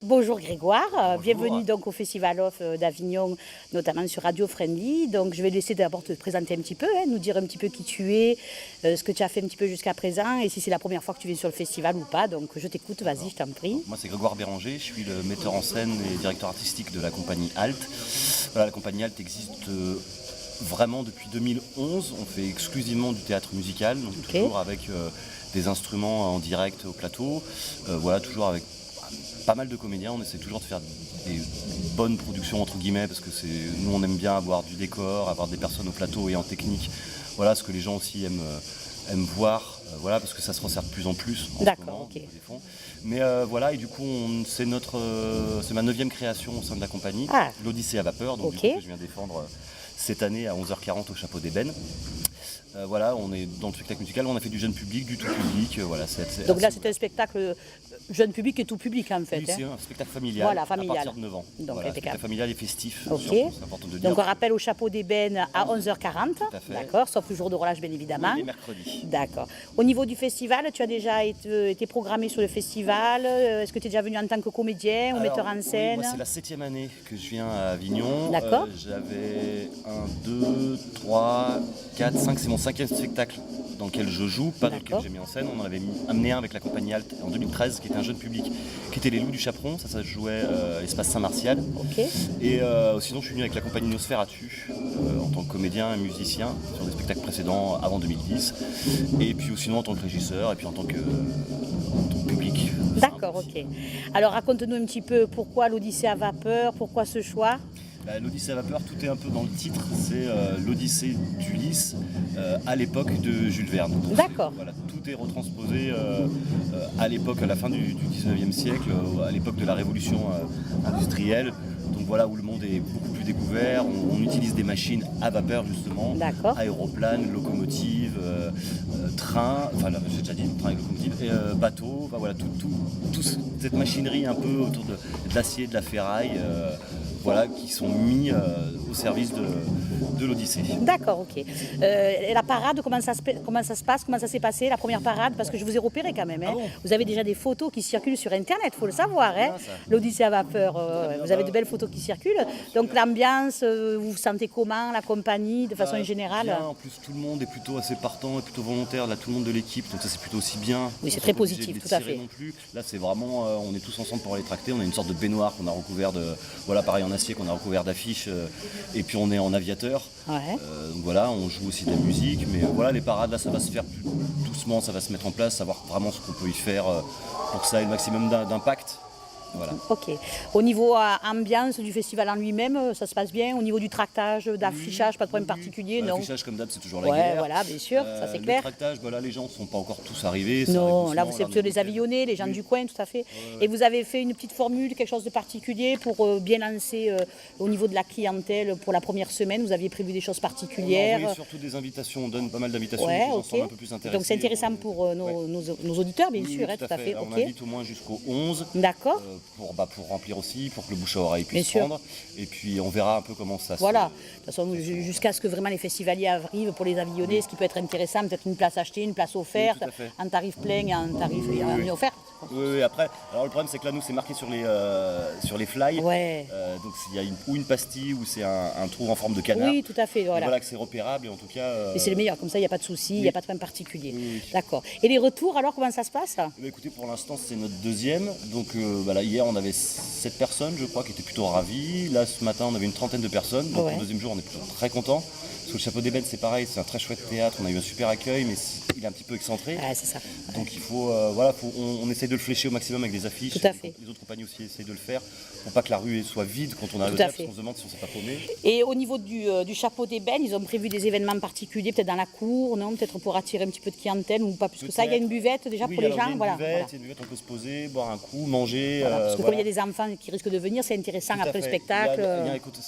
Bonjour Grégoire, Bonjour. bienvenue donc au Festival Off d'Avignon, notamment sur Radio Friendly. Donc je vais laisser d'abord te présenter un petit peu, nous dire un petit peu qui tu es, ce que tu as fait un petit peu jusqu'à présent et si c'est la première fois que tu viens sur le festival ou pas. Donc je t'écoute, vas-y, je t'en prie. Moi c'est Grégoire Béranger, je suis le metteur en scène et directeur artistique de la compagnie Alt. Voilà, la compagnie Alt existe vraiment depuis 2011, on fait exclusivement du théâtre musical, donc Ok. toujours avec des instruments en direct au plateau, voilà, toujours avec pas mal de comédiens, on essaie toujours de faire des bonnes productions entre guillemets parce que nous on aime bien avoir du décor, avoir des personnes au plateau et en technique, voilà ce que les gens aussi aiment voir, voilà parce que ça se resserre de plus en plus en ce D'accord, moment, ok. des fonds. Mais voilà, et du coup c'est ma 9e création au sein de la compagnie, Ah. l'Odyssée à vapeur, donc Ok. du coup, que je viens défendre cette année à 11h40 au Chapeau d'Ébène. Voilà, on est dans le spectacle musical, on a fait du jeune public, du tout public, voilà. Donc là c'est un spectacle jeune public et tout public en fait. Oui, c'est un spectacle familial, Voilà, familial. à partir de 9 ans. Donc, Voilà, impeccable. spectacle familial et festif, Ok. surtout, c'est important de dire. Donc on rappelle au Chapeau d'Ébène à 11h40, à fait. d'accord, sauf le jour de relâche bien évidemment. Les mercredis. D'accord. Au niveau du festival, tu as déjà été programmé sur le festival. Est-ce que tu es déjà venu en tant que comédien ou metteur en Oui, scène? moi c'est la 7e année que je viens à Avignon. D'accord. J'avais 1, 2, 3, 4, 5, c'est mon 5e spectacle dans lequel je joue, pas dans lequel D'accord. j'ai mis en scène. On en avait amené un avec la compagnie Alt en 2013, qui était un jeune public, qui était les Loups du Chaperon, ça se jouait à l'espace Saint-Martial. Ok. Et sinon je suis venu avec la compagnie Nosferatu en tant que comédien et musicien sur des spectacles précédents avant 2010. Et puis sinon en tant que régisseur et puis en tant que public. D'accord, ok. Alors raconte-nous un petit peu pourquoi l'Odyssée à vapeur, pourquoi ce choix? L'Odyssée à vapeur, tout est un peu dans le titre, c'est l'Odyssée d'Ulysse à l'époque de Jules Verne. Donc, D'accord. voilà, tout est retransposé à l'époque, à la fin du 19e siècle, à l'époque de la révolution industrielle. Donc voilà, où le monde est beaucoup plus découvert, on utilise des machines à vapeur justement, D'accord. aéroplanes, locomotives, trains, enfin là j'ai déjà dit train et locomotive, et bateaux, enfin, voilà, toute cette machinerie un peu autour de l'acier, de la ferraille, voilà, qui sont mis au service de l'Odyssée. D'accord, ok. Et la parade, comment ça se passe? Comment ça s'est passé, la première parade? Parce que je vous ai repéré quand même. Ah bon? Vous avez déjà des photos qui circulent sur Internet, il faut le savoir. Bien, ça. L'Odyssée à vapeur, bien, vous avez bah, de belles photos qui circulent. Donc l'ambiance, vous vous sentez comment, la compagnie, de façon générale? Bien, en plus tout le monde est plutôt assez partant et plutôt volontaire, là tout le monde de l'équipe, donc ça c'est plutôt aussi bien. Oui, c'est On très n'est pas obligé positif, de les tout à tirer fait. non plus. Là c'est vraiment, on est tous ensemble pour les tracter, on a une sorte de baignoire qu'on a recouvert de, voilà pareil en acier qu'on a recouvert d'affiches, et puis on est en aviateur. Ouais. Donc voilà, on joue aussi de la musique, mais voilà les parades là ça va se faire plus doucement, ça va se mettre en place, savoir vraiment ce qu'on peut y faire pour que ça ait le maximum d'impact. Voilà. Ok. Au niveau ambiance du festival en lui-même, ça se passe bien? Au niveau du tractage, d'affichage, pas de problème particulier? Non. L'affichage comme d'hab c'est toujours la Ouais, guerre. voilà, bien sûr, ça c'est Le clair. tractage, voilà, les gens ne sont pas encore tous arrivés. ça Non, arrive là doucement, c'est plutôt les Avignonnais, les gens Oui. du coin, tout à fait. Et vous avez fait une petite formule, quelque chose de particulier pour bien lancer au niveau de la clientèle pour la première semaine? Vous aviez prévu des choses On a particulières? envoyé surtout des invitations, on donne pas mal d'invitations, Ouais, les gens ok. semblent un peu plus intéressés. Donc c'est intéressant pour Ouais. nos auditeurs, bien Oui, sûr, oui, tout à fait. Là, on Ok. invite au moins jusqu'au 11 D'accord. pour remplir aussi, pour que le bouche à oreille Bien puisse sûr. prendre. Et puis on verra un peu comment ça Voilà, se... de toute façon, jusqu'à ce que vraiment les festivaliers arrivent pour les Avignonnais, ce qui peut être intéressant, peut-être une place achetée, une place offerte, tout à fait. un tarif plein et un tarif offert. Oui, après, alors le problème c'est que là nous c'est marqué sur les fly. Ouais. Donc il y a ou une pastille ou c'est un trou en forme de canard. Oui, tout à fait, Et voilà. voilà que c'est repérable et en tout cas... Et c'est le meilleur, comme ça il n'y a pas de souci, il n'y a pas de problème particulier. Oui. D'accord. Et les retours alors, comment ça se passe? Écoutez, pour l'instant c'est notre 2e, donc là, hier on avait 7 personnes je crois qui étaient plutôt ravis, là ce matin on avait une trentaine de personnes, donc Ouais. pour le 2e jour on est plutôt très contents, parce que le Chapeau d'Ébène c'est pareil, c'est un très chouette théâtre, on a eu un super accueil mais il est un petit peu excentré, Ouais, c'est ça. donc il faut, on essaye de le flécher au maximum avec des affiches, Tout à fait. les autres compagnies aussi essayent de le faire, pour pas que la rue soit vide quand on arrive au Tout à théâtre, fait. parce qu'on se demande si on s'est pas paumé. Et au niveau du Chapeau d'Ébène, ils ont prévu des événements particuliers, peut-être dans la cour, non? Peut-être pour attirer un petit peu de clientèle ou pas plus que ça. Il y a une buvette déjà Oui, pour les alors, il y a gens, une voilà. buvette, Voilà. il y a une buvette, on peut se poser, boire un coup, manger. Voilà, parce que voilà. comme il y a des enfants qui risquent de venir, c'est intéressant Tout à après le fait. spectacle.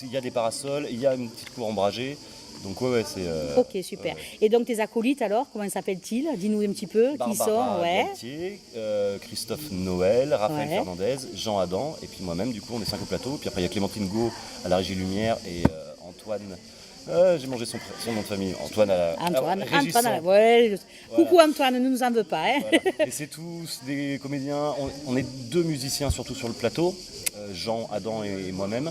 Il y a des parasols, il y a une petite cour ombragée. Donc ouais, c'est... Ok, super. Et donc tes acolytes alors, comment s'appellent-ils? Dis-nous un petit peu qui sont. Barbara Ouais. Galtier, Christophe Noël, Raphaël Ouais. Fernandez, Jean Adam, et puis moi-même, du coup on est 5 au plateau. Puis après il y a Clémentine Gau à la régie lumière et Antoine J'ai mangé son nom de famille, Antoine. Antoine, Régis Antoine, Sang. ouais. Voilà. Coucou Antoine, ne nous en veux pas. Hein. Voilà. Et c'est tous des comédiens. On est 2 musiciens surtout sur le plateau, Jean, Adam et moi-même.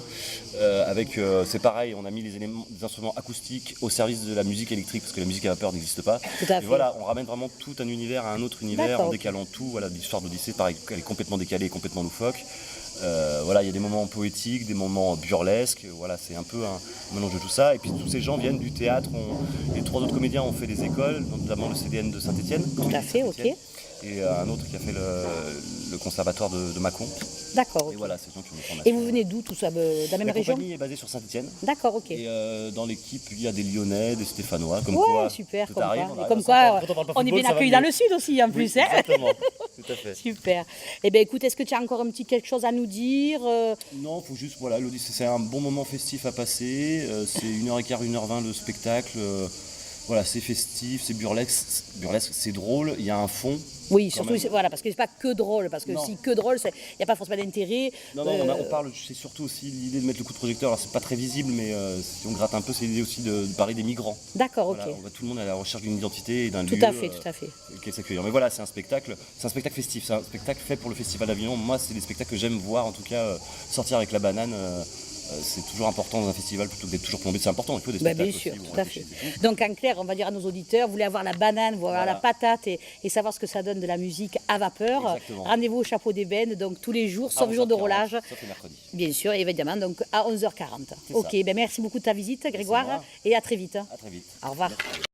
C'est pareil, on a mis des instruments acoustiques au service de la musique électrique parce que la musique à vapeur n'existe pas. Tout à Et fait. voilà, on ramène vraiment tout un univers à un autre univers D'accord. en décalant tout. Voilà, l'histoire d'Odyssée, pareil, elle est complètement décalée et complètement loufoque. Voilà, il y a des moments poétiques, des moments burlesques. Voilà, c'est un peu un mélange de tout ça. Et puis tous ces gens viennent du théâtre. Les 3 autres comédiens ont fait des écoles, notamment le CDN de Saint-Étienne. Tout à fait, ok. Et un autre qui a fait le conservatoire de Mâcon. D'accord, ok. Et voilà, c'est des gens qui ont une formation. Et vous venez d'où, tout ça, de la même La région? compagnie est basée sur Saint-Étienne. D'accord, ok. Et dans l'équipe, il y a des Lyonnais, des Stéphanois, comme Ouais, quoi. super, tout comme arrive, quoi. on Et arrive comme à quoi, s'entendre. Quand parle pas on est football, bien ça va accueillis dans mieux. le sud aussi, en plus. Oui, Hein. exactement, tout à fait. Super. Eh bien, écoute, est-ce que tu as encore quelque chose à nous dire Non, faut juste, voilà, l'Odyssée, c'est un bon moment festif à passer. C'est 1h15, 1h20 le spectacle. Voilà, c'est festif, c'est burlesque, c'est drôle, il y a un fond. Oui, quand surtout, même. voilà, parce que c'est pas que drôle, parce que Non. si que drôle, il n'y a pas forcément d'intérêt. Non, on parle, c'est surtout aussi l'idée de mettre le coup de projecteur. Alors, c'est pas très visible, mais si on gratte un peu, c'est l'idée aussi de parler des migrants. D'accord, ok. Voilà, tout le monde est à la recherche d'une identité et d'un Tout lieu. à fait, tout à fait. Qui est s'accueillir. Mais voilà, c'est un spectacle festif, c'est un spectacle fait pour le Festival d'Avignon. Moi, c'est des spectacles que j'aime voir, en tout cas, sortir avec la banane. C'est toujours important dans un festival plutôt que d'être toujours plombé. C'est important, il faut des Ben, spectacles bien sûr, aussi où on tout à fait. réfléchit et tout. Donc en clair, on va dire à nos auditeurs, vous voulez avoir la banane, vous voulez avoir Voilà. la patate et savoir ce que ça donne de la musique à vapeur. Exactement. Rendez-vous au Chapeau d'Ébène, donc tous les jours, À sauf jour de 11h40, roulage. Sauf le mercredi. Bien sûr, évidemment, donc à 11h40. C'est Ok, ça. ben merci beaucoup de ta visite, Grégoire, moi. et à très vite. À très vite. Au revoir. Merci.